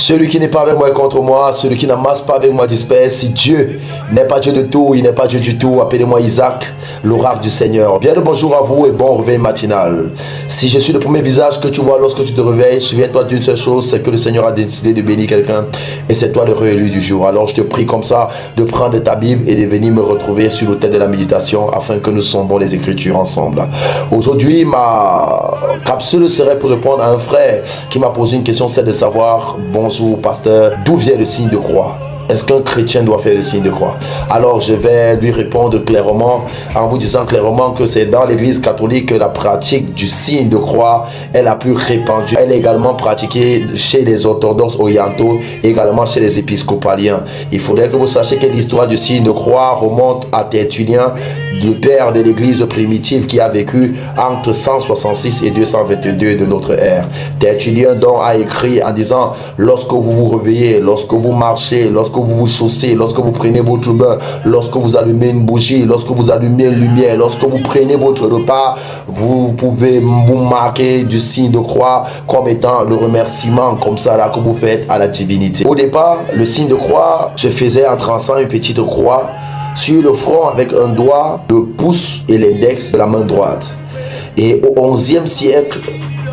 Celui qui n'est pas avec moi est contre moi, celui qui n'amasse pas avec moi disperse. Si Dieu n'est pas Dieu de tout, il n'est pas Dieu du tout, appelez-moi Isaac, l'oracle du Seigneur. Bien le bonjour à vous et bon réveil matinal. Si je suis le premier visage que tu vois lorsque tu te réveilles, souviens-toi d'une seule chose, c'est que le Seigneur a décidé de bénir quelqu'un et c'est toi le réélu du jour. Alors je te prie comme ça de prendre ta Bible et de venir me retrouver sur l'autel de la méditation afin que nous sondons les Écritures ensemble. Aujourd'hui, ma capsule serait pour répondre à un frère qui m'a posé une question, c'est de savoir, bonjour pasteur, d'où vient le signe de croix? Est-ce qu'un chrétien doit faire le signe de croix? Alors je vais lui répondre clairement en vous disant clairement que c'est dans l'église catholique que la pratique du signe de croix est la plus répandue. Elle est également pratiquée chez les orthodoxes orientaux, également chez les épiscopaliens. Il faudrait que vous sachiez que l'histoire du signe de croix remonte à Tertullien, le père de l'église primitive qui a vécu entre 166 et 222 de notre ère. Tertullien donc a écrit en disant: lorsque vous vous réveillez, lorsque vous marchez, lorsque vous vous chaussez, lorsque vous prenez votre bain, lorsque vous allumez une bougie, lorsque vous allumez une lumière, lorsque vous prenez votre repas, vous pouvez vous marquer du signe de croix comme étant le remerciement comme ça là que vous faites à la divinité. Au départ, le signe de croix se faisait en traçant une petite croix sur le front avec un doigt, le pouce et l'index de la main droite. Et au XIe siècle,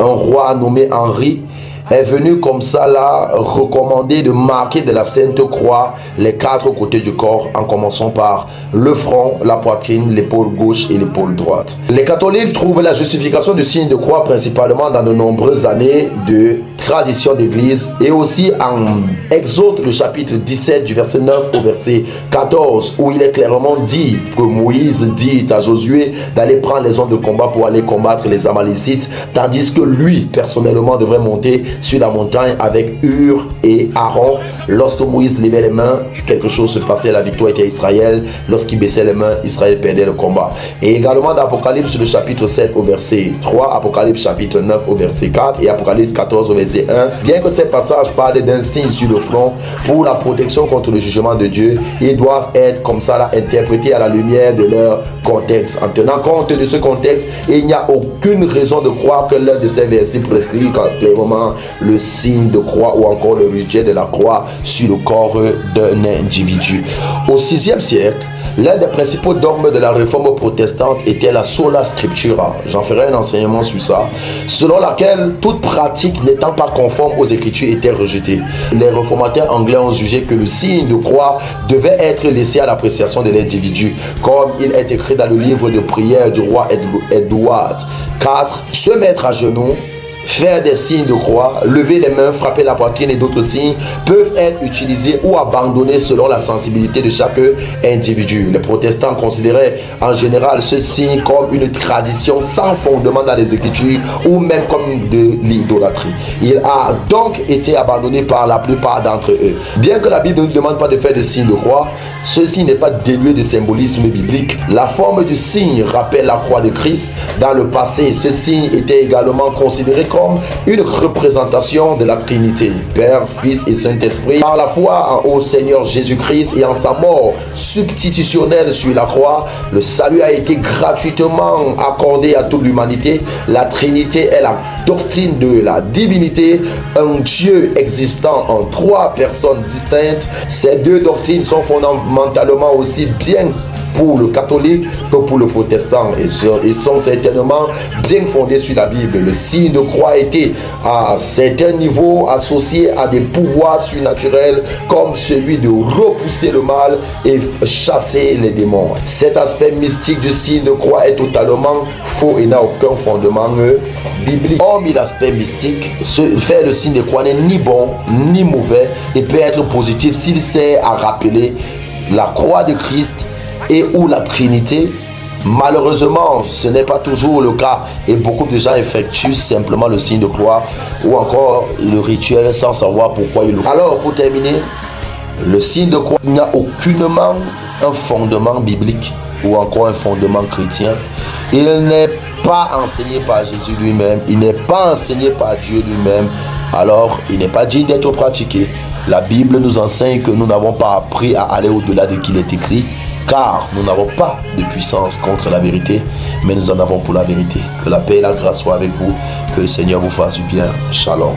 un roi nommé Henri est venu comme ça là recommander de marquer de la Sainte Croix les quatre côtés du corps en commençant par le front, la poitrine, l'épaule gauche et l'épaule droite. Les catholiques trouvent la justification du signe de croix principalement dans de nombreuses années de tradition d'église et aussi en Exode le chapitre 17 du verset 9 au verset 14 où il est clairement dit que Moïse dit à Josué d'aller prendre les hommes de combat pour aller combattre les Amalécites, tandis que lui personnellement devrait monter sur la montagne avec Hur et Aaron. Lorsque Moïse levait les mains, quelque chose se passait, la victoire était Israël. Lorsqu'il baissait les mains, Israël perdait le combat. Et également dans Apocalypse le chapitre 7 au verset 3, Apocalypse chapitre 9 au verset 4 et Apocalypse 14 au verset 1. Bien que ces passages parlent d'un signe sur le front pour la protection contre le jugement de Dieu, ils doivent être comme ça là, interprétés à la lumière de leur contexte. En tenant compte de ce contexte, il n'y a aucune raison de croire que l'un de ces versets prescrit clairement le signe de croix ou encore le rituel de la croix sur le corps d'un individu. Au VIe siècle, l'un des principaux dogmes de la réforme protestante était la sola scriptura. J'en ferai un enseignement sur ça, selon laquelle toute pratique n'étant pas conforme aux Écritures était rejetée. Les réformateurs anglais ont jugé que le signe de croix devait être laissé à l'appréciation de l'individu, comme il est écrit dans le livre de prière du roi Édouard IV. Se mettre à genoux, faire des signes de croix, lever les mains, frapper la poitrine et d'autres signes peuvent être utilisés ou abandonnés selon la sensibilité de chaque individu. Les protestants considéraient en général ce signe comme une tradition sans fondement dans les Écritures ou même comme de l'idolâtrie. Il a donc été abandonné par la plupart d'entre eux. Bien que la Bible ne nous demande pas de faire de signes de croix, ceci n'est pas dénué de symbolisme biblique. La forme du signe rappelle la croix de Christ. Dans le passé, ce signe était également considéré comme une représentation de la Trinité, Père, Fils et Saint-Esprit. Par la foi au Seigneur Jésus-Christ et en sa mort substitutionnelle sur la croix, le salut a été gratuitement accordé à toute l'humanité. La Trinité est la doctrine de la divinité, un Dieu existant en trois personnes distinctes. Ces deux doctrines sont fondamentalement aussi bien pour le catholique que pour le protestant et sont certainement bien fondés sur la Bible. Le signe de croix a été à certains niveaux associé à des pouvoirs surnaturels comme celui de repousser le mal et chasser les démons. Cet aspect mystique du signe de croix est totalement faux et n'a aucun fondement biblique. Hormis l'aspect mystique, faire le signe de croix n'est ni bon ni mauvais et peut être positif s'il sert à rappeler la croix de Christ et ou la Trinité. Malheureusement, ce n'est pas toujours le cas et beaucoup de gens effectuent simplement le signe de croix ou encore le rituel sans savoir pourquoi ils le font. Alors, pour terminer, le signe de croix n'a aucunement un fondement biblique ou encore un fondement chrétien. Il n'est pas enseigné par Jésus lui-même, il n'est pas enseigné par Dieu lui-même, alors il n'est pas digne d'être pratiqué. La Bible nous enseigne que nous n'avons pas appris à aller au-delà de ce qu'il est écrit, car nous n'avons pas de puissance contre la vérité, mais nous en avons pour la vérité. Que la paix et la grâce soient avec vous, que le Seigneur vous fasse du bien. Shalom.